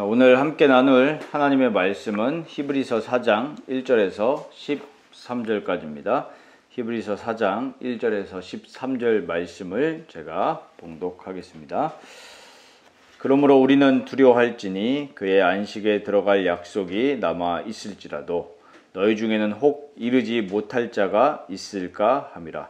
오늘 함께 나눌 하나님의 말씀은 히브리서 4장 1절에서 13절까지입니다. 히브리서 4장 1절에서 13절 말씀을 제가 봉독하겠습니다. 그러므로 우리는 두려워할지니 그의 안식에 들어갈 약속이 남아 있을지라도 너희 중에는 혹 이르지 못할 자가 있을까 함이라.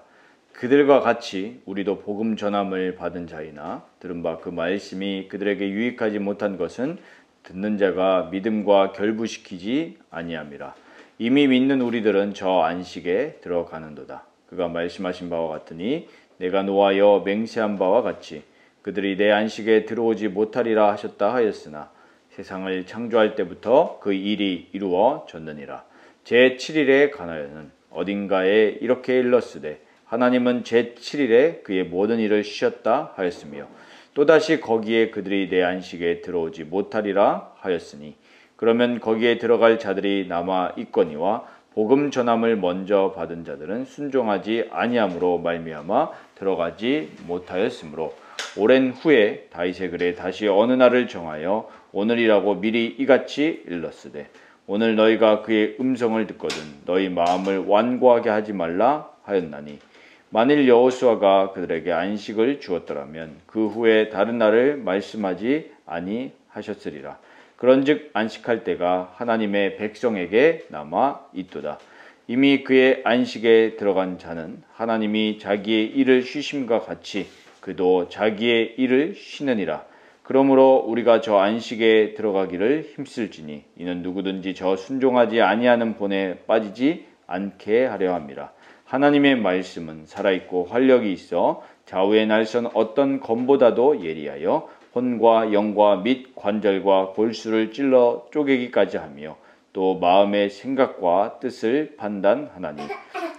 그들과 같이 우리도 복음 전함을 받은 자이나 들은 바 그 말씀이 그들에게 유익하지 못한 것은 듣는 자가 믿음과 결부시키지 아니함이라. 이미 믿는 우리들은 저 안식에 들어가는도다. 그가 말씀하신 바와 같으니 내가 노하여 맹세한 바와 같이 그들이 내 안식에 들어오지 못하리라 하셨다 하였으나 세상을 창조할 때부터 그 일이 이루어졌느니라. 제7일에 관하여는 어딘가에 이렇게 일렀으되 하나님은 제7일에 그의 모든 일을 쉬었다 하였으며 또다시 거기에 그들이 내 안식에 들어오지 못하리라 하였으니 그러면 거기에 들어갈 자들이 남아 있거니와 복음 전함을 먼저 받은 자들은 순종하지 아니함으로 말미암아 들어가지 못하였으므로 오랜 후에 다윗의 글에 다시 어느 날을 정하여 오늘이라고 미리 이같이 일렀으되 오늘 너희가 그의 음성을 듣거든 너희 마음을 완고하게 하지 말라 하였나니 만일 여호수아가 그들에게 안식을 주었더라면 그 후에 다른 날을 말씀하지 아니하셨으리라. 그런즉 안식할 때가 하나님의 백성에게 남아 있도다. 이미 그의 안식에 들어간 자는 하나님이 자기의 일을 쉬심과 같이 그도 자기의 일을 쉬느니라. 그러므로 우리가 저 안식에 들어가기를 힘쓸지니 이는 누구든지 저 순종하지 아니하는 본에 빠지지 않게 하려 함이라. 하나님의 말씀은 살아있고 활력이 있어 좌우의 날선 어떤 검보다도 예리하여 혼과 영과 및 관절과 골수를 찔러 쪼개기까지 하며 또 마음의 생각과 뜻을 판단하나니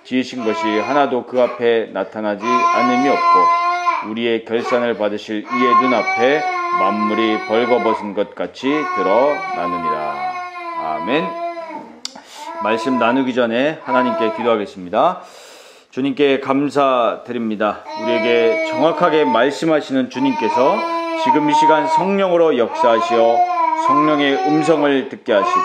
지으신 것이 하나도 그 앞에 나타나지 않음이 없고 우리의 결산을 받으실 이의 눈앞에 만물이 벌거벗은 것 같이 드러나느니라. 아멘. 말씀 나누기 전에 하나님께 기도하겠습니다. 주님께 감사드립니다. 우리에게 정확하게 말씀하시는 주님께서 지금 이 시간 성령으로 역사하시어 성령의 음성을 듣게 하시고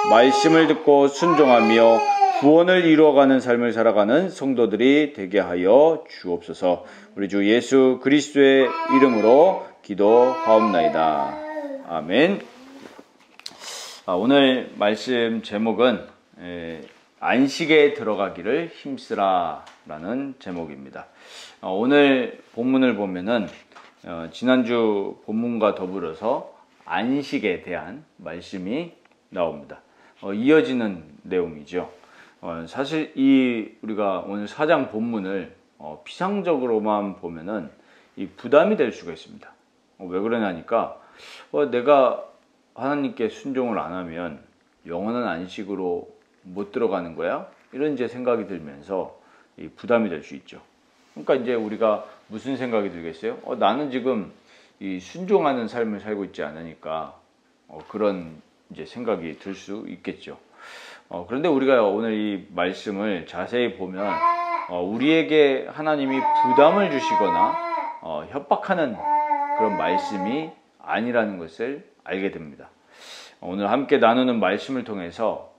말씀을 듣고 순종하며 구원을 이루어가는 삶을 살아가는 성도들이 되게 하여 주옵소서. 우리 주 예수 그리스도의 이름으로 기도하옵나이다. 아멘. 오늘 말씀 제목은 안식에 들어가기를 힘쓰라 라는 제목입니다. 오늘 본문을 보면은 지난주 본문과 더불어서 안식에 대한 말씀이 나옵니다. 이어지는 내용이죠. 사실 우리가 오늘 4장 본문을 피상적으로만 보면은 이 부담이 될 수가 있습니다. 왜 그러냐니까 내가 하나님께 순종을 안 하면 영원한 안식으로 못 들어가는 거야? 이런 이제 생각이 들면서 부담이 될 수 있죠. 그러니까 이제 우리가 무슨 생각이 들겠어요? 나는 지금 이 순종하는 삶을 살고 있지 않으니까 그런 이제 생각이 들 수 있겠죠. 그런데 우리가 오늘 이 말씀을 자세히 보면 우리에게 하나님이 부담을 주시거나 협박하는 그런 말씀이 아니라는 것을 알게 됩니다. 오늘 함께 나누는 말씀을 통해서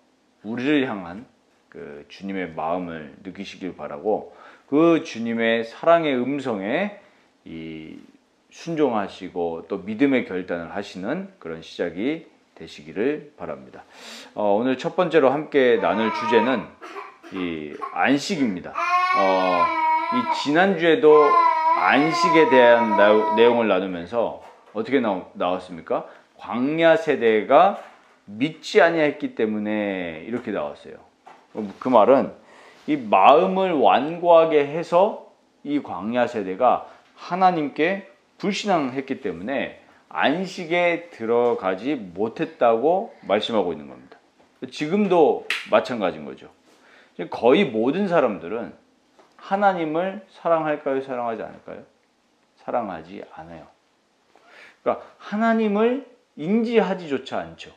우리를 향한 그 주님의 마음을 느끼시길 바라고 그 주님의 사랑의 음성에 순종하시고 또 믿음의 결단을 하시는 그런 시작이 되시기를 바랍니다. 오늘 첫 번째로 함께 나눌 주제는 이 안식입니다. 지난주에도 안식에 대한 내용을 나누면서 어떻게 나왔습니까? 광야 세대가 믿지 아니했기 때문에 이렇게 나왔어요. 그 말은 이 마음을 완고하게 해서 이 광야 세대가 하나님께 불신앙했기 때문에 안식에 들어가지 못했다고 말씀하고 있는 겁니다. 지금도 마찬가지인 거죠. 거의 모든 사람들은 하나님을 사랑할까요? 사랑하지 않을까요? 사랑하지 않아요. 그러니까 하나님을 인지하지조차 않죠.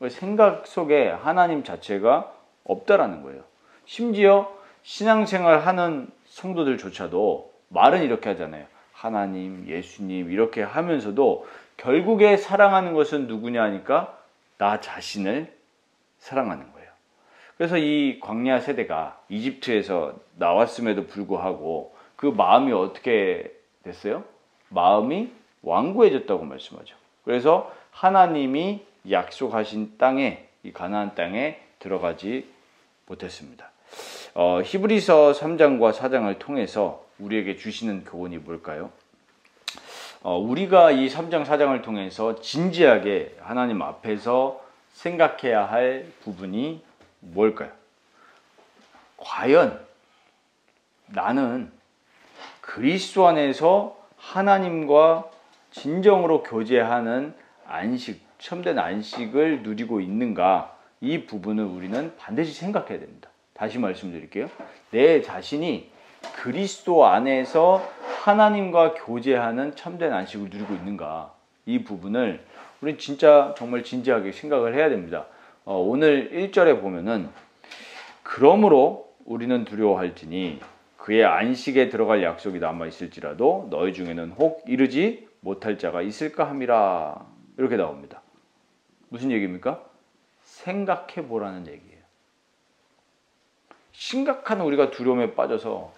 생각 속에 하나님 자체가 없다라는 거예요. 심지어 신앙생활 하는 성도들조차도 말은 이렇게 하잖아요. 하나님, 예수님 이렇게 하면서도 결국에 사랑하는 것은 누구냐 하니까 나 자신을 사랑하는 거예요. 그래서 이 광야 세대가 이집트에서 나왔음에도 불구하고 그 마음이 어떻게 됐어요? 마음이 완고해졌다고 말씀하죠. 그래서 하나님이 약속하신 땅에, 이 가나안 땅에 들어가지 못했습니다. 히브리서 3장과 4장을 통해서 우리에게 주시는 교훈이 뭘까요? 우리가 이 3장 4장을 통해서 진지하게 하나님 앞에서 생각해야 할 부분이 뭘까요? 과연 나는 그리스도 안에서 하나님과 진정으로 교제하는 안식, 참된 안식을 누리고 있는가? 이 부분을 우리는 반드시 생각해야 됩니다. 다시 말씀드릴게요. 내 자신이 그리스도 안에서 하나님과 교제하는 참된 안식을 누리고 있는가? 이 부분을 우리는 진짜 정말 진지하게 생각을 해야 됩니다. 오늘 1절에 보면은 그러므로 우리는 두려워할지니 그의 안식에 들어갈 약속이 남아 있을지라도 너희 중에는 혹 이르지 못할 자가 있을까 함이라. 이렇게 나옵니다. 무슨 얘기입니까? 생각해 보라는 얘기예요. 심각한 우리가 두려움에 빠져서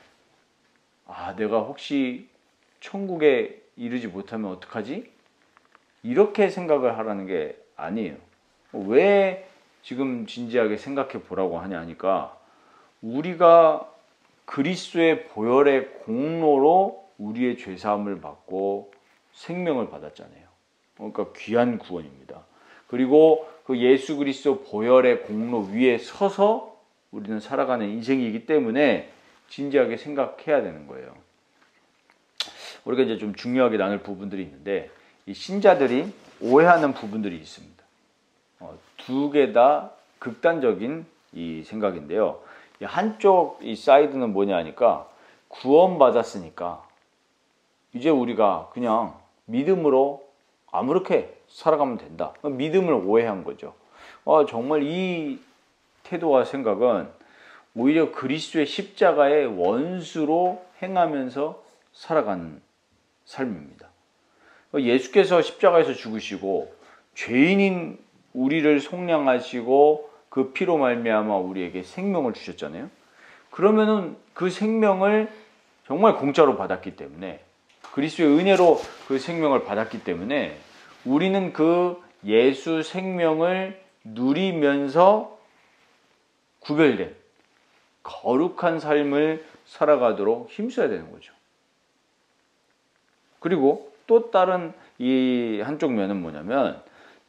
내가 혹시 천국에 이르지 못하면 어떡하지? 이렇게 생각을 하라는 게 아니에요. 왜 지금 진지하게 생각해 보라고 하니까 우리가 그리스도의 보혈의 공로로 우리의 죄사함을 받고 생명을 받았잖아요. 그러니까 귀한 구원입니다. 그리고 그 예수 그리스도 보혈의 공로 위에 서서 우리는 살아가는 인생이기 때문에 진지하게 생각해야 되는 거예요. 우리가 이제 좀 중요하게 나눌 부분들이 있는데 이 신자들이 오해하는 부분들이 있습니다. 두 개 다 극단적인 이 생각인데요. 한쪽 이 사이드는 뭐냐 하니까 구원받았으니까 이제 우리가 그냥 믿음으로 아무렇게 살아가면 된다. 믿음을 오해한 거죠. 정말 이 태도와 생각은 오히려 그리스도의 십자가의 원수로 행하면서 살아가는 삶입니다. 예수께서 십자가에서 죽으시고 죄인인 우리를 속량하시고 그 피로 말미암아 우리에게 생명을 주셨잖아요. 그러면은 그 생명을 정말 공짜로 받았기 때문에 그리스도의 은혜로 그 생명을 받았기 때문에 우리는 그 예수 생명을 누리면서 구별된 거룩한 삶을 살아가도록 힘써야 되는 거죠. 그리고 또 다른 이 한쪽 면은 뭐냐면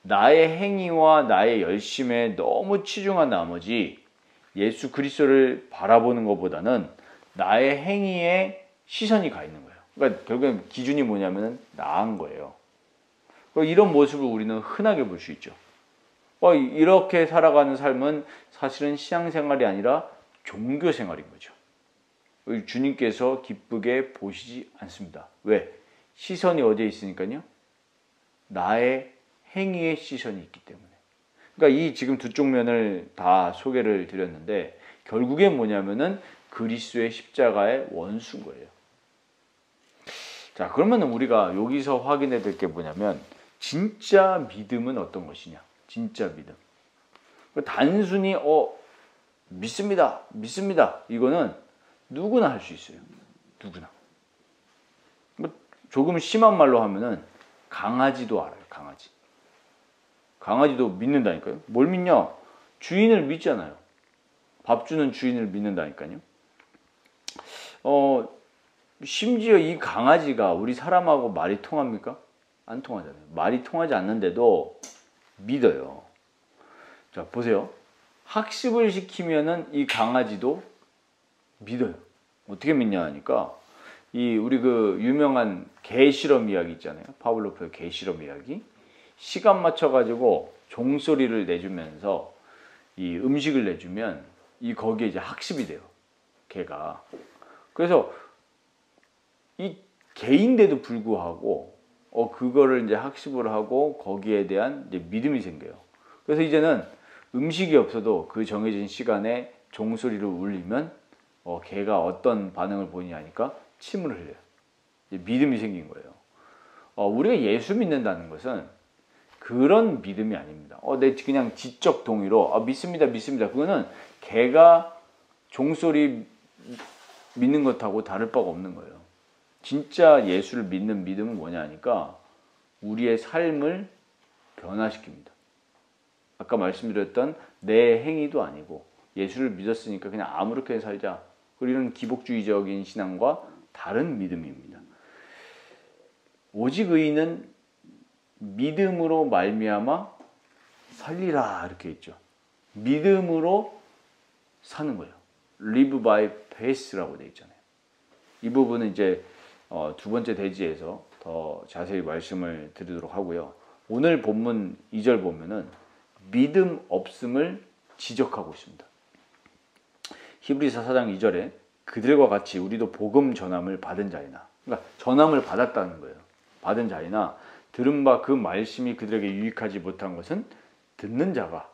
나의 행위와 나의 열심에 너무 치중한 나머지 예수 그리스도를 바라보는 것보다는 나의 행위에 시선이 가 있는 거예요. 그러니까 결국엔 기준이 뭐냐면 나한 거예요. 이런 모습을 우리는 흔하게 볼 수 있죠. 이렇게 살아가는 삶은 사실은 신앙생활이 아니라 종교생활인 거죠. 주님께서 기쁘게 보시지 않습니다. 왜? 시선이 어디에 있으니까요? 나의 행위의 시선이 있기 때문에. 그러니까 이 지금 두 쪽 면을 다 소개를 드렸는데 결국엔 뭐냐면은 그리스도의 십자가의 원수인 거예요. 자, 그러면 우리가 여기서 확인해야 될 게 뭐냐면 진짜 믿음은 어떤 것이냐? 진짜 믿음. 단순히 믿습니다. 이거는 누구나 할 수 있어요. 누구나. 조금 심한 말로 하면은 강아지도 알아요. 강아지도 믿는다니까요. 뭘 믿냐? 주인을 믿잖아요. 밥 주는 주인을 믿는다니까요. 심지어 이 강아지가 우리 사람하고 말이 통합니까? 안 통하잖아요. 말이 통하지 않는데도 믿어요. 자, 보세요. 학습을 시키면은 이 강아지도 믿어요. 어떻게 믿냐 하니까 우리 그 유명한 개 실험 이야기 있잖아요. 파블로프의 개 실험 이야기. 시간 맞춰가지고 종소리를 내주면서 이 음식을 내주면 거기에 이제 학습이 돼요. 개가. 그래서 이 개인데도 불구하고 그거를 이제 학습을 하고 거기에 대한 이제 믿음이 생겨요. 그래서 이제는 음식이 없어도 그 정해진 시간에 종소리를 울리면 개가 어떤 반응을 보이냐 하니까 침을 흘려요. 믿음이 생긴 거예요. 우리가 예수 믿는다는 것은 그런 믿음이 아닙니다. 내 그냥 지적 동의로 믿습니다, 믿습니다. 그거는 개가 종소리 믿는 것하고 다를 바가 없는 거예요. 진짜 예수를 믿는 믿음은 뭐냐 하니까 우리의 삶을 변화시킵니다. 아까 말씀드렸던 내 행위도 아니고 예수를 믿었으니까 그냥 아무렇게 살자. 이런 기복주의적인 신앙과 다른 믿음입니다. 오직 의인은 믿음으로 말미암아 살리라 이렇게 있죠. 믿음으로 사는 거예요. Live by faith라고 되어 있잖아요. 이 부분은 이제 두 번째 대지에서 더 자세히 말씀을 드리도록 하고요. 오늘 본문 2절 보면은 믿음 없음을 지적하고 있습니다. 히브리서 4장 2절에 그들과 같이 우리도 복음 전함을 받은 자이나, 그러니까 전함을 받았다는 거예요. 받은 자이나 들은 바 그 말씀이 그들에게 유익하지 못한 것은 듣는 자가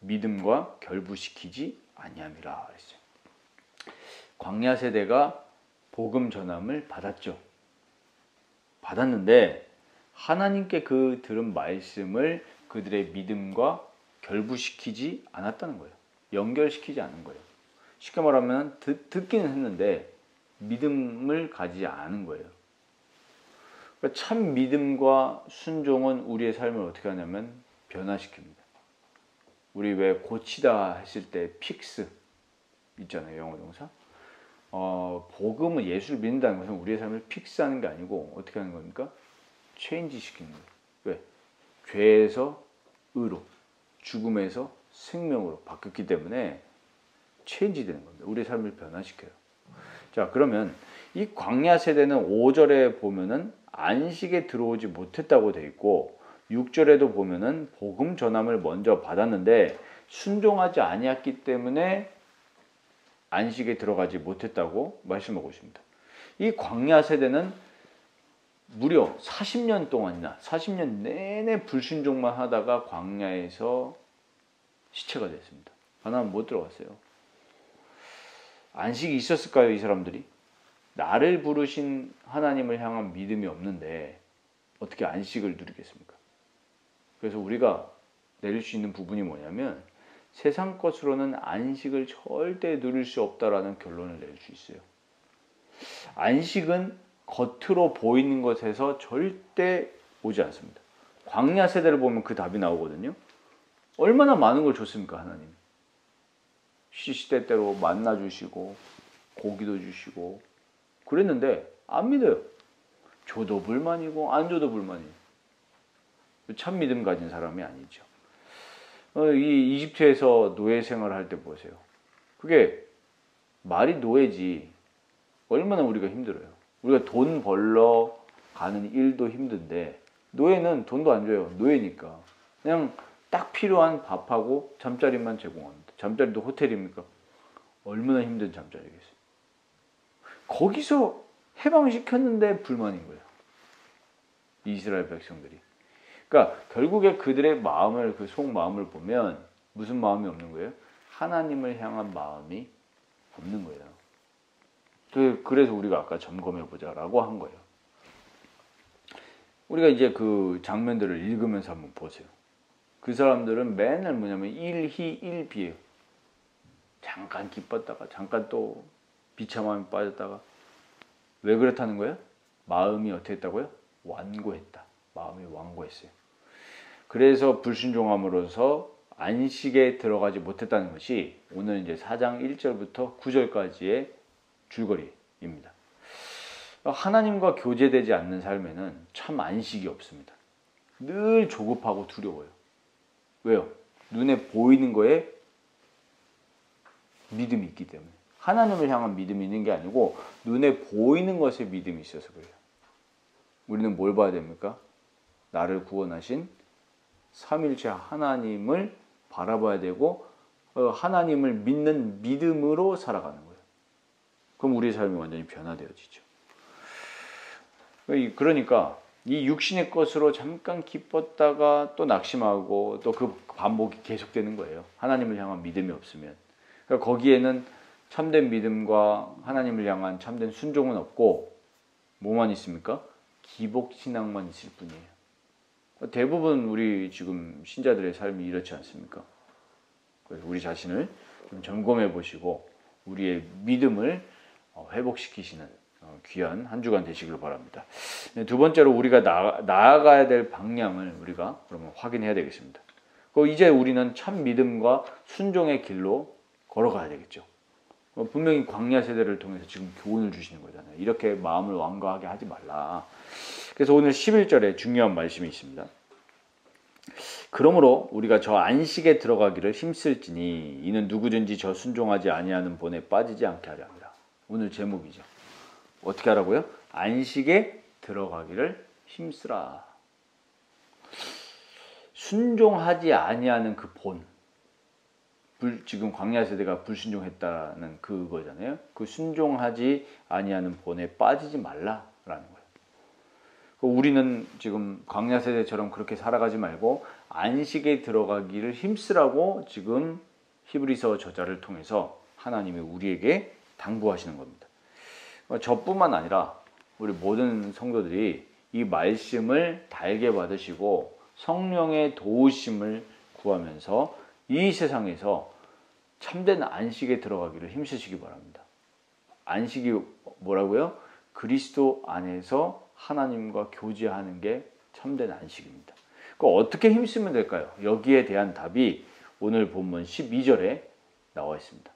믿음과 결부시키지 아니함이라 그랬어요. 광야 세대가 복음 전함을 받았죠. 받았는데 하나님께 그 들은 말씀을 그들의 믿음과 결부시키지 않았다는 거예요. 연결시키지 않은 거예요. 쉽게 말하면 듣기는 했는데 믿음을 가지지 않은 거예요. 그러니까 참 믿음과 순종은 우리의 삶을 어떻게 하냐면 변화시킵니다. 우리 왜 고치다 했을 때 픽스 있잖아요. 영어 동사. 복음은 예수를 믿는다는 것은 우리의 삶을 픽스하는 게 아니고 어떻게 하는 겁니까? 체인지 시키는 거예요. 왜? 죄에서 의로, 죽음에서 생명으로 바뀌었기 때문에 체인지 되는 겁니다. 우리의 삶을 변화시켜요. 자, 그러면 이 광야 세대는 5절에 보면은 안식에 들어오지 못했다고 되어 있고 6절에도 보면은 복음 전함을 먼저 받았는데 순종하지 아니했기 때문에 안식에 들어가지 못했다고 말씀하고 있습니다. 이 광야 세대는 무려 40년 동안이나 40년 내내 불순종만 하다가 광야에서 시체가 됐습니다. 하나는 못 들어갔어요. 안식이 있었을까요, 이 사람들이? 나를 부르신 하나님을 향한 믿음이 없는데 어떻게 안식을 누리겠습니까? 그래서 우리가 내릴 수 있는 부분이 뭐냐면 세상 것으로는 안식을 절대 누릴 수 없다라는 결론을 낼 수 있어요. 안식은 겉으로 보이는 것에서 절대 오지 않습니다. 광야 세대를 보면 그 답이 나오거든요. 얼마나 많은 걸 줬습니까, 하나님? 시시때때로 만나 주시고 고기도 주시고 그랬는데 안 믿어요. 줘도 불만이고 안 줘도 불만이에요. 참 믿음 가진 사람이 아니죠. 이 이집트에서 노예 생활을 할 때 보세요. 그게 말이 노예지 얼마나 우리가 힘들어요. 우리가 돈 벌러 가는 일도 힘든데 노예는 돈도 안 줘요. 노예니까. 그냥 딱 필요한 밥하고 잠자리만 제공합니다. 잠자리도 호텔입니까? 얼마나 힘든 잠자리겠어요. 거기서 해방시켰는데 불만인 거예요. 이스라엘 백성들이. 그러니까 결국에 그들의 마음을, 그 속마음을 보면 무슨 마음이 없는 거예요? 하나님을 향한 마음이 없는 거예요. 그래서 우리가 아까 점검해보자라고 한 거예요. 우리가 이제 그 장면들을 읽으면서 한번 보세요. 그 사람들은 맨날 뭐냐면 일희일비예요. 잠깐 기뻤다가 잠깐 또 비참함에 빠졌다가 왜 그렇다는 거예요? 마음이 어떻게 했다고요? 완고했다. 마음이 완고했어요. 그래서 불순종함으로써 안식에 들어가지 못했다는 것이 오늘 이제 4장 1절부터 9절까지의 줄거리입니다. 하나님과 교제되지 않는 삶에는 참 안식이 없습니다. 늘 조급하고 두려워요. 왜요? 눈에 보이는 거에 믿음이 있기 때문에. 하나님을 향한 믿음이 있는 게 아니고 눈에 보이는 것에 믿음이 있어서 그래요. 우리는 뭘 봐야 됩니까? 나를 구원하신 삼일체 하나님을 바라봐야 되고 하나님을 믿는 믿음으로 살아가는 거예요. 그럼 우리의 삶이 완전히 변화되어지죠. 그러니까 이 육신의 것으로 잠깐 기뻤다가 또 낙심하고 또 그 반복이 계속되는 거예요. 하나님을 향한 믿음이 없으면. 그러니까 거기에는 참된 믿음과 하나님을 향한 참된 순종은 없고 뭐만 있습니까? 기복신앙만 있을 뿐이에요. 대부분 우리 지금 신자들의 삶이 이렇지 않습니까? 그래서 우리 자신을 좀 점검해 보시고 우리의 믿음을 회복시키시는 귀한 한 주간 되시길 바랍니다. 두 번째로 우리가 나아가야 될 방향을 우리가 그러면 확인해야 되겠습니다. 이제 우리는 참 믿음과 순종의 길로 걸어가야 되겠죠. 분명히 광야 세대를 통해서 지금 교훈을 주시는 거잖아요. 이렇게 마음을 완고하게 하지 말라. 그래서 오늘 11절에 중요한 말씀이 있습니다. 그러므로 우리가 저 안식에 들어가기를 힘쓸지니 이는 누구든지 저 순종하지 아니하는 본에 빠지지 않게 하려 합니다. 오늘 제목이죠. 어떻게 하라고요? 안식에 들어가기를 힘쓰라. 순종하지 아니하는 그 본. 지금 광야 세대가 불순종했다는 그거잖아요. 그 순종하지 아니하는 본에 빠지지 말라라는 거예요. 우리는 지금 광야 세대처럼 그렇게 살아가지 말고 안식에 들어가기를 힘쓰라고 지금 히브리서 저자를 통해서 하나님이 우리에게 당부하시는 겁니다. 저뿐만 아니라 우리 모든 성도들이 이 말씀을 달게 받으시고 성령의 도우심을 구하면서 이 세상에서 참된 안식에 들어가기를 힘쓰시기 바랍니다. 안식이 뭐라고요? 그리스도 안에서 하나님과 교제하는 게 참된 안식입니다. 어떻게 힘쓰면 될까요? 여기에 대한 답이 오늘 본문 12절에 나와 있습니다.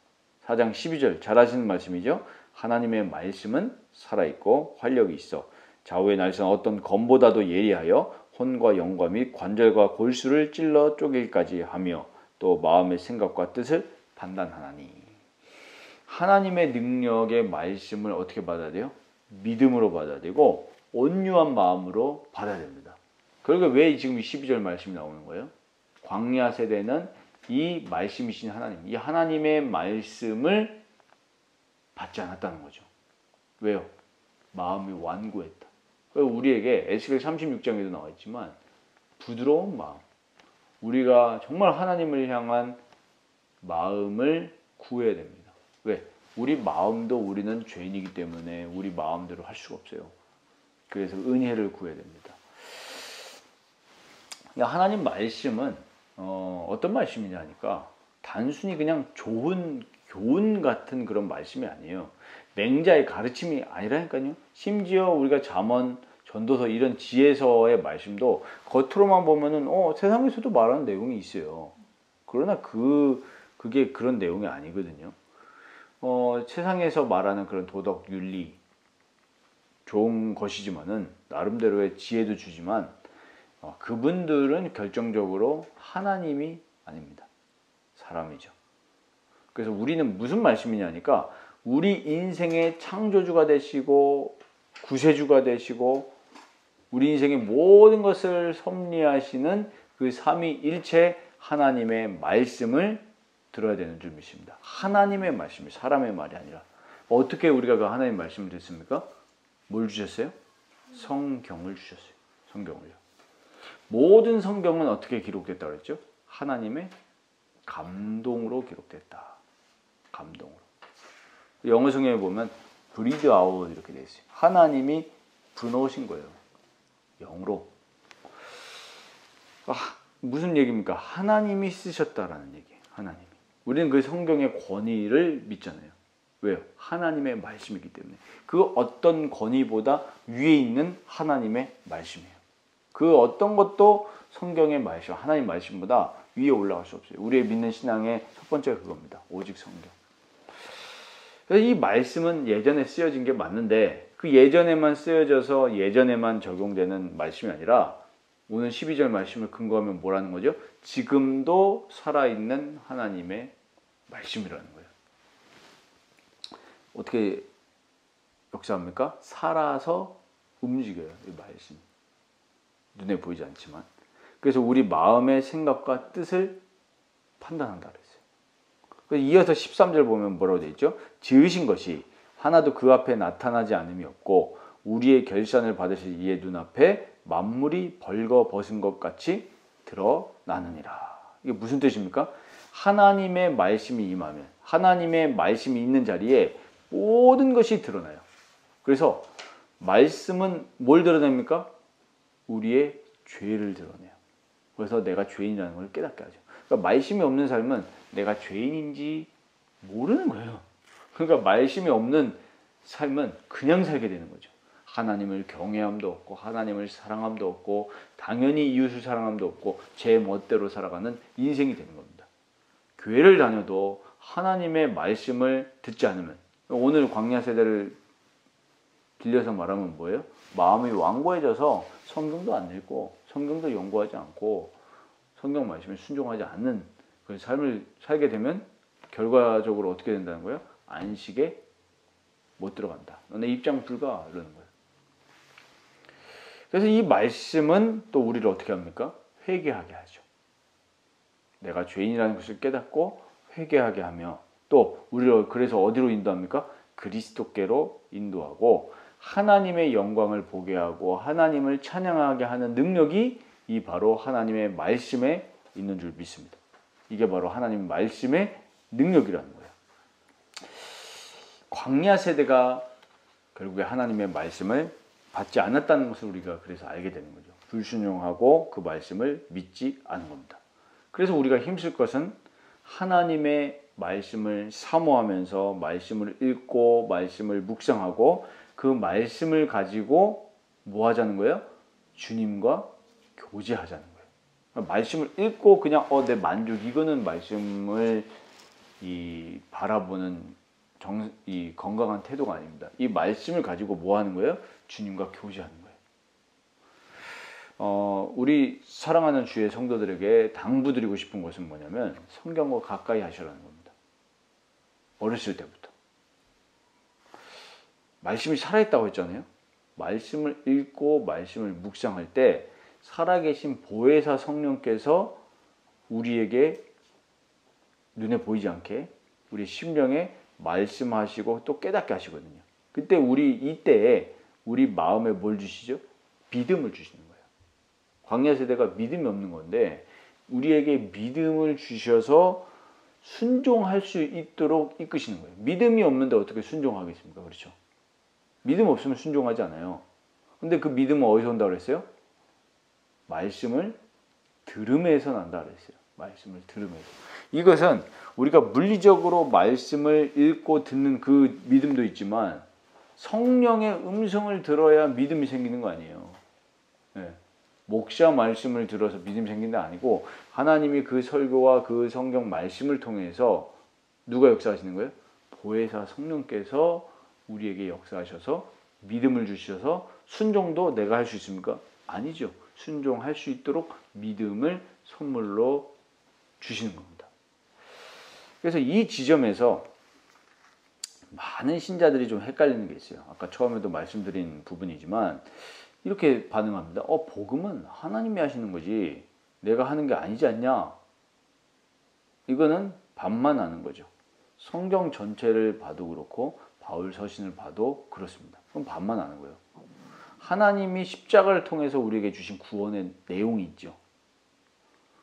4장 12절 잘 아시는 말씀이죠. 하나님의 말씀은 살아있고 활력이 있어 좌우의 날선 어떤 검보다도 예리하여 혼과 영과 및 관절과 골수를 찔러 쪼개기까지 하며 또 마음의 생각과 뜻을 판단하나니. 하나님의 능력의 말씀을 어떻게 받아야 돼요? 믿음으로 받아야 되고 온유한 마음으로 받아야 됩니다. 그러니까 왜 지금 12절 말씀이 나오는 거예요? 광야 세대는 이 말씀이신 하나님, 이 하나님의 말씀을 받지 않았다는 거죠. 왜요? 마음이 완고했다. 우리에게 에스겔 36장에도 나와 있지만 부드러운 마음, 우리가 정말 하나님을 향한 마음을 구해야 됩니다. 왜? 우리 마음도 우리는 죄인이기 때문에 우리 마음대로 할 수가 없어요. 그래서 은혜를 구해야 됩니다. 하나님 말씀은 어떤 말씀이냐 하니까 단순히 그냥 좋은 교훈 같은 그런 말씀이 아니에요. 맹자의 가르침이 아니라니까요. 심지어 우리가 잠언, 전도서 이런 지혜서의 말씀도 겉으로만 보면은 세상에서도 말하는 내용이 있어요. 그러나 그게 그런 내용이 아니거든요. 세상에서 말하는 그런 도덕, 윤리 좋은 것이지만은 나름대로의 지혜도 주지만 그분들은 결정적으로 하나님이 아닙니다. 사람이죠. 그래서 우리는 무슨 말씀이냐니까 우리 인생의 창조주가 되시고 구세주가 되시고 우리 인생의 모든 것을 섭리하시는 그 삼위일체 하나님의 말씀을 들어야 되는 줄 믿습니다. 하나님의 말씀이 사람의 말이 아니라. 어떻게 우리가 그 하나님의 말씀을 듣습니까? 뭘 주셨어요? 성경을 주셨어요. 성경을요. 모든 성경은 어떻게 기록됐다고 그랬죠? 하나님의 감동으로 기록됐다. 감동으로. 영어 성경에 보면 breathe out 이렇게 되어 있어요. 하나님이 불어넣으신 거예요. 영으로. 무슨 얘기입니까? 하나님이 쓰셨다라는 얘기예요. 하나님이. 우리는 그 성경의 권위를 믿잖아요. 왜요? 하나님의 말씀이기 때문에. 그 어떤 권위보다 위에 있는 하나님의 말씀이에요. 그 어떤 것도 성경의 말씀, 하나님 말씀보다 위에 올라갈 수 없어요. 우리의 믿는 신앙의 첫 번째가 그겁니다. 오직 성경. 그래서 이 말씀은 예전에 쓰여진 게 맞는데 그 예전에만 쓰여져서 예전에만 적용되는 말씀이 아니라 오늘 12절 말씀을 근거하면 뭐라는 거죠? 지금도 살아있는 하나님의 말씀이라는 거예요. 어떻게 역사합니까? 살아서 움직여요. 이 말씀. 눈에 보이지 않지만. 그래서 우리 마음의 생각과 뜻을 판단한다 그랬어요. 그래서 이어서 13절 보면 뭐라고 되어 있죠? 지으신 것이 하나도 그 앞에 나타나지 않음이 없고 우리의 결산을 받으실 이의 눈앞에 만물이 벌거벗은 것 같이 드러나느니라. 이게 무슨 뜻입니까? 하나님의 말씀이 임하면 하나님의 말씀이 있는 자리에 모든 것이 드러나요. 그래서 말씀은 뭘 드러냅니까? 우리의 죄를 드러내요. 그래서 내가 죄인이라는 걸 깨닫게 하죠. 그러니까 말씀이 없는 삶은 내가 죄인인지 모르는 거예요. 그러니까 말씀이 없는 삶은 그냥 살게 되는 거죠. 하나님을 경외함도 없고 하나님을 사랑함도 없고 당연히 이웃을 사랑함도 없고 제 멋대로 살아가는 인생이 되는 겁니다. 교회를 다녀도 하나님의 말씀을 듣지 않으면, 오늘 광야 세대를 빌려서 말하면 뭐예요? 마음이 완고해져서 성경도 안 읽고 성경도 연구하지 않고 성경 말씀에 순종하지 않는 그 삶을 살게 되면 결과적으로 어떻게 된다는 거예요? 안식에 못 들어간다. 너네 입장 불가 이러는 거예요. 그래서 이 말씀은 또 우리를 어떻게 합니까? 회개하게 하죠. 내가 죄인이라는 것을 깨닫고 회개하게 하며, 또 우리를 그래서 어디로 인도합니까? 그리스도께로 인도하고 하나님의 영광을 보게 하고 하나님을 찬양하게 하는 능력이 이 바로 하나님의 말씀에 있는 줄 믿습니다. 이게 바로 하나님의 말씀의 능력이라는 거예요. 광야 세대가 결국에 하나님의 말씀을 받지 않았다는 것을 우리가 그래서 알게 되는 거죠. 불순종하고 그 말씀을 믿지 않은 겁니다. 그래서 우리가 힘쓸 것은 하나님의 말씀을 사모하면서 말씀을 읽고 말씀을 묵상하고 그 말씀을 가지고 뭐 하자는 거예요? 주님과 교제하자는 거예요. 말씀을 읽고 그냥 내 만족, 이거는 말씀을 바라보는 이 건강한 태도가 아닙니다. 이 말씀을 가지고 뭐 하는 거예요? 주님과 교제하는 거예요. 우리 사랑하는 주의 성도들에게 당부드리고 싶은 것은 뭐냐면 성경과 가까이 하시라는 겁니다. 어렸을 때부터. 말씀이 살아있다고 했잖아요. 말씀을 읽고 말씀을 묵상할 때 살아계신 보혜사 성령께서 우리에게 눈에 보이지 않게 우리 심령에 말씀하시고 또 깨닫게 하시거든요. 그때 이때에 우리 마음에 뭘 주시죠? 믿음을 주시는 거예요. 광야 세대가 믿음이 없는 건데 우리에게 믿음을 주셔서 순종할 수 있도록 이끄시는 거예요. 믿음이 없는데 어떻게 순종하겠습니까? 그렇죠? 믿음 없으면 순종하지 않아요. 근데 그 믿음은 어디서 온다고 그랬어요? 말씀을 들음에서 난다 그랬어요. 말씀을 들음에서. 이것은 우리가 물리적으로 말씀을 읽고 듣는 그 믿음도 있지만 성령의 음성을 들어야 믿음이 생기는 거 아니에요. 네. 목사 말씀을 들어서 믿음이 생기는 게 아니고 하나님이 그 설교와 그 성경 말씀을 통해서 누가 역사하시는 거예요? 보혜사 성령께서 우리에게 역사하셔서 믿음을 주셔서 순종도 내가 할 수 있습니까? 아니죠. 순종할 수 있도록 믿음을 선물로 주시는 겁니다. 그래서 이 지점에서 많은 신자들이 좀 헷갈리는 게 있어요. 아까 처음에도 말씀드린 부분이지만 이렇게 반응합니다. 복음은 하나님이 하시는 거지 내가 하는 게 아니지 않냐? 이거는 반만하는 거죠. 성경 전체를 봐도 그렇고 바울 서신을 봐도 그렇습니다. 그럼 반만하는 거예요. 하나님이 십자가를 통해서 우리에게 주신 구원의 내용이 있죠.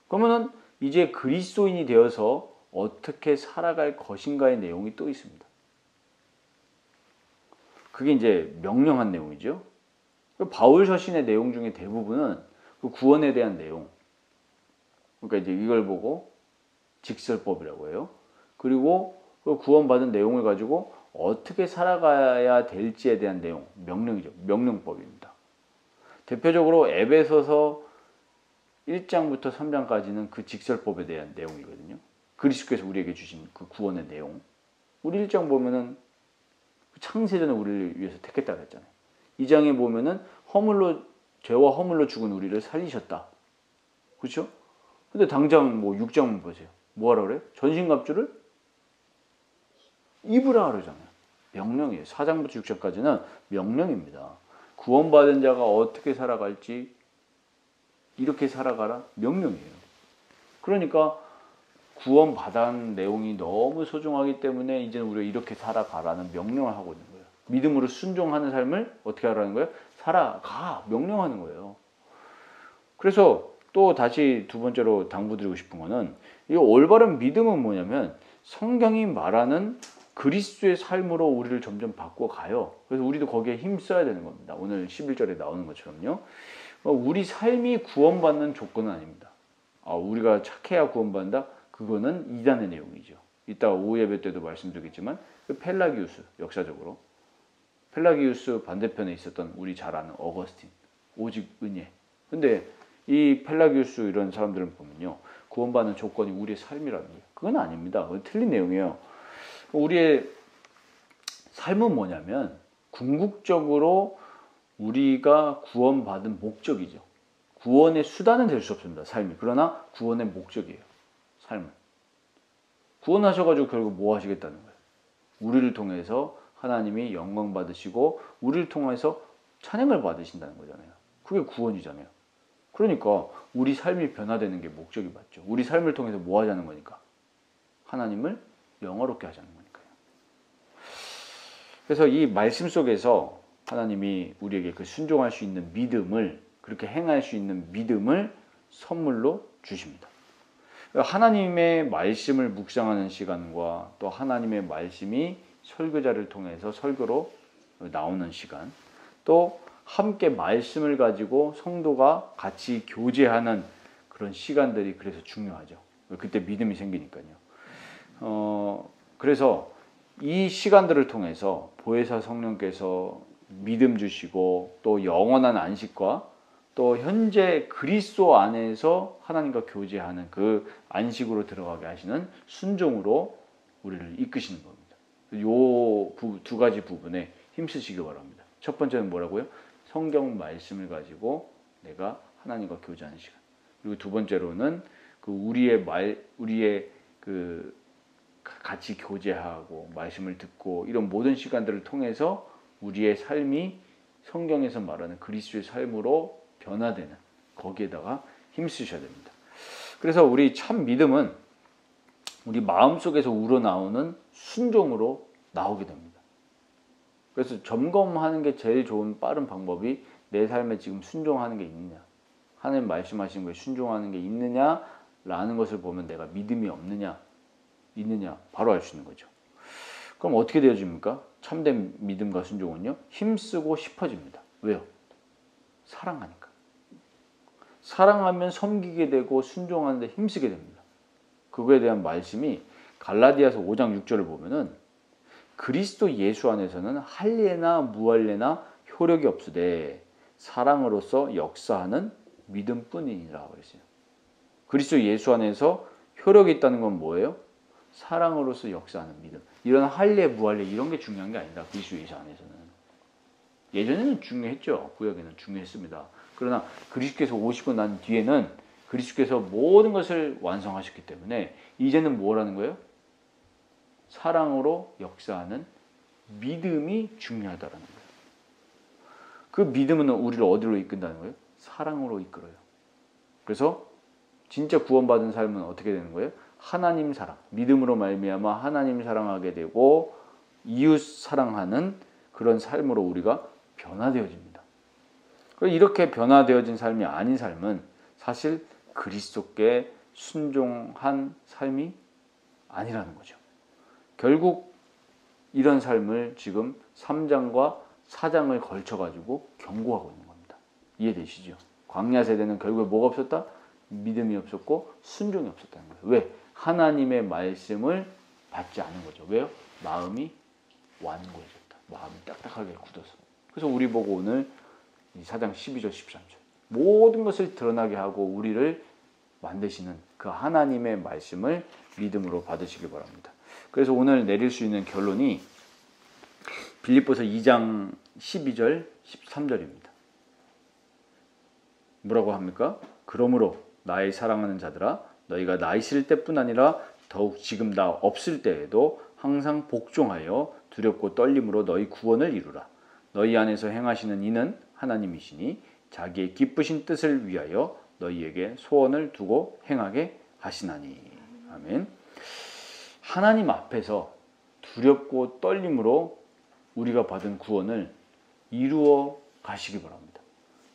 그러면은 이제 그리스도인이 되어서 어떻게 살아갈 것인가의 내용이 또 있습니다. 그게 이제 명령한 내용이죠. 바울 서신의 내용 중에 대부분은 그 구원에 대한 내용. 그러니까 이제 이걸 보고 직설법이라고 해요. 그리고 그 구원받은 내용을 가지고 어떻게 살아가야 될지에 대한 내용, 명령이죠. 명령법입니다. 대표적으로 에베소서 1장부터 3장까지는 그 직설법에 대한 내용이거든요. 그리스도께서 우리에게 주신 그 구원의 내용. 우리 1장 보면은 창세전에 우리를 위해서 택했다고 했잖아요. 2장에 보면은 죄와 허물로 죽은 우리를 살리셨다. 그렇죠? 근데 당장 6장 보세요. 뭐 하라 그래요? 전신갑주를 입으라 그러잖아요. 명령이에요. 4장부터 6장까지는 명령입니다. 구원받은 자가 어떻게 살아갈지 이렇게 살아가라 명령이에요. 그러니까 구원받은 내용이 너무 소중하기 때문에 이제는 우리가 이렇게 살아가라는 명령을 하고 있는 거예요. 믿음으로 순종하는 삶을 어떻게 하라는 거예요? 살아가 명령하는 거예요. 그래서 또 다시 두 번째로 당부드리고 싶은 거는 이 올바른 믿음은 뭐냐면 성경이 말하는 그리스도의 삶으로 우리를 점점 바꿔가요. 그래서 우리도 거기에 힘써야 되는 겁니다. 오늘 11절에 나오는 것처럼요. 우리 삶이 구원받는 조건은 아닙니다. 우리가 착해야 구원받는다? 그거는 이단의 내용이죠. 이따가 오후 예배 때도 말씀드리겠지만 그 펠라기우스, 역사적으로 펠라기우스 반대편에 있었던 우리 잘 아는 어거스틴, 오직 은혜. 근데 이 펠라기우스 이런 사람들을 보면요, 구원받는 조건이 우리의 삶이라는 거예요. 그건 아닙니다. 그건 틀린 내용이에요. 우리의 삶은 뭐냐면 궁극적으로 우리가 구원받은 목적이죠. 구원의 수단은 될 수 없습니다. 삶이. 그러나 구원의 목적이에요. 삶은. 구원하셔가지고 결국 뭐 하시겠다는 거예요? 우리를 통해서 하나님이 영광 받으시고 우리를 통해서 찬양을 받으신다는 거잖아요. 그게 구원이잖아요. 그러니까 우리 삶이 변화되는 게 목적이 맞죠. 우리 삶을 통해서 뭐 하자는 거니까? 하나님을 영화롭게 하자는 거니까요. 그래서 이 말씀 속에서 하나님이 우리에게 그 순종할 수 있는 믿음을, 그렇게 행할 수 있는 믿음을 선물로 주십니다. 하나님의 말씀을 묵상하는 시간과 또 하나님의 말씀이 설교자를 통해서 설교로 나오는 시간, 또 함께 말씀을 가지고 성도가 같이 교제하는 그런 시간들이 그래서 중요하죠. 그때 믿음이 생기니까요. 그래서 이 시간들을 통해서 보혜사 성령께서 믿음 주시고 또 영원한 안식과 또 현재 그리스도 안에서 하나님과 교제하는 그 안식으로 들어가게 하시는 순종으로 우리를 이끄시는 겁니다. 요 두 가지 부분에 힘쓰시기 바랍니다. 첫 번째는 뭐라고요? 성경 말씀을 가지고 내가 하나님과 교제하는 시간. 그리고 두 번째로는 그 우리의 그 같이 교제하고 말씀을 듣고 이런 모든 시간들을 통해서 우리의 삶이 성경에서 말하는 그리스도의 삶으로 변화되는, 거기에다가 힘쓰셔야 됩니다. 그래서 우리 참 믿음은 우리 마음속에서 우러나오는 순종으로 나오게 됩니다. 그래서 점검하는 게 제일 좋은 빠른 방법이 내 삶에 지금 순종하는 게 있느냐, 하나님 말씀하신 거에 순종하는 게 있느냐라는 것을 보면 내가 믿음이 없느냐 있느냐 바로 알 수 있는 거죠. 그럼 어떻게 되어집니까? 참된 믿음과 순종은요, 힘쓰고 싶어집니다. 왜요? 사랑하니까. 사랑하면 섬기게 되고 순종하는데 힘쓰게 됩니다. 그거에 대한 말씀이 갈라디아서 5장 6절을 보면은 그리스도 예수 안에서는 할례나 무할례나 효력이 없으되 사랑으로서 역사하는 믿음뿐이니라 그랬어요. 그리스도 예수 안에서 효력이 있다는 건 뭐예요? 사랑으로서 역사하는 믿음. 이런 할례, 무할례 이런 게 중요한 게 아니다. 그리스도 예수 안에서는. 예전에는 중요했죠. 구약에는 중요했습니다. 그러나 그리스도께서 오시고 난 뒤에는 그리스도께서 모든 것을 완성하셨기 때문에 이제는 뭐라는 거예요? 사랑으로 역사하는 믿음이 중요하다라는 거예요. 그 믿음은 우리를 어디로 이끈다는 거예요? 사랑으로 이끌어요. 그래서 진짜 구원받은 삶은 어떻게 되는 거예요? 하나님 사랑, 믿음으로 말미암아 하나님 사랑하게 되고 이웃 사랑하는 그런 삶으로 우리가 변화되어집니다. 이렇게 변화되어진 삶이 아닌 삶은 사실 그리스도께 순종한 삶이 아니라는 거죠. 결국 이런 삶을 지금 3장과 4장을 걸쳐가지고 경고하고 있는 겁니다. 이해되시죠? 광야 세대는 결국에 뭐가 없었다? 믿음이 없었고 순종이 없었다는 거예요. 왜? 하나님의 말씀을 받지 않은 거죠. 왜요? 마음이 완고해졌다. 마음이 딱딱하게 굳어서. 그래서 우리 보고 오늘 4장 12절 13절 모든 것을 드러나게 하고 우리를 만드시는 그 하나님의 말씀을 믿음으로 받으시기 바랍니다. 그래서 오늘 내릴 수 있는 결론이 빌립보서 2장 12절 13절입니다. 뭐라고 합니까? 그러므로 나의 사랑하는 자들아 너희가 나 있을 때뿐 아니라 더욱 지금 나 없을 때에도 항상 복종하여 두렵고 떨림으로 너희 구원을 이루라. 너희 안에서 행하시는 이는 하나님이시니 자기의 기쁘신 뜻을 위하여 너희에게 소원을 두고 행하게 하시나니. 아멘. 하나님 앞에서 두렵고 떨림으로 우리가 받은 구원을 이루어 가시기 바랍니다.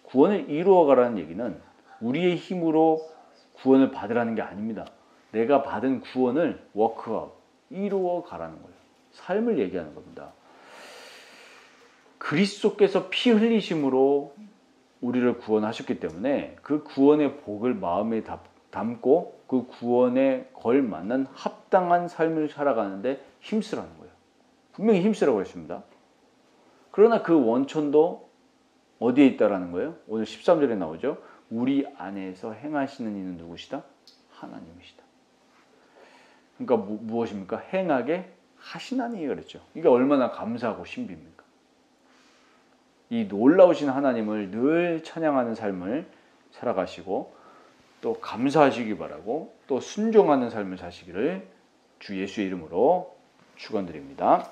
구원을 이루어 가라는 얘기는 우리의 힘으로 구원을 받으라는 게 아닙니다. 내가 받은 구원을 워크아웃, 이루어 가라는 거예요. 삶을 얘기하는 겁니다. 그리스도께서 피 흘리심으로 우리를 구원하셨기 때문에 그 구원의 복을 마음에 담고 그 구원에 걸맞는 합당한 삶을 살아가는데 힘쓰라는 거예요. 분명히 힘쓰라고 했습니다. 그러나 그 원천도 어디에 있다라는 거예요? 오늘 13절에 나오죠. 우리 안에서 행하시는 이는 누구시다? 하나님이시다. 그러니까 무엇입니까? 행하게 하시나니 그랬죠. 이게 얼마나 감사하고 신비입니까? 이 놀라우신 하나님을 늘 찬양하는 삶을 살아가시고 또 감사하시기 바라고 또 순종하는 삶을 사시기를 주 예수의 이름으로 축원드립니다.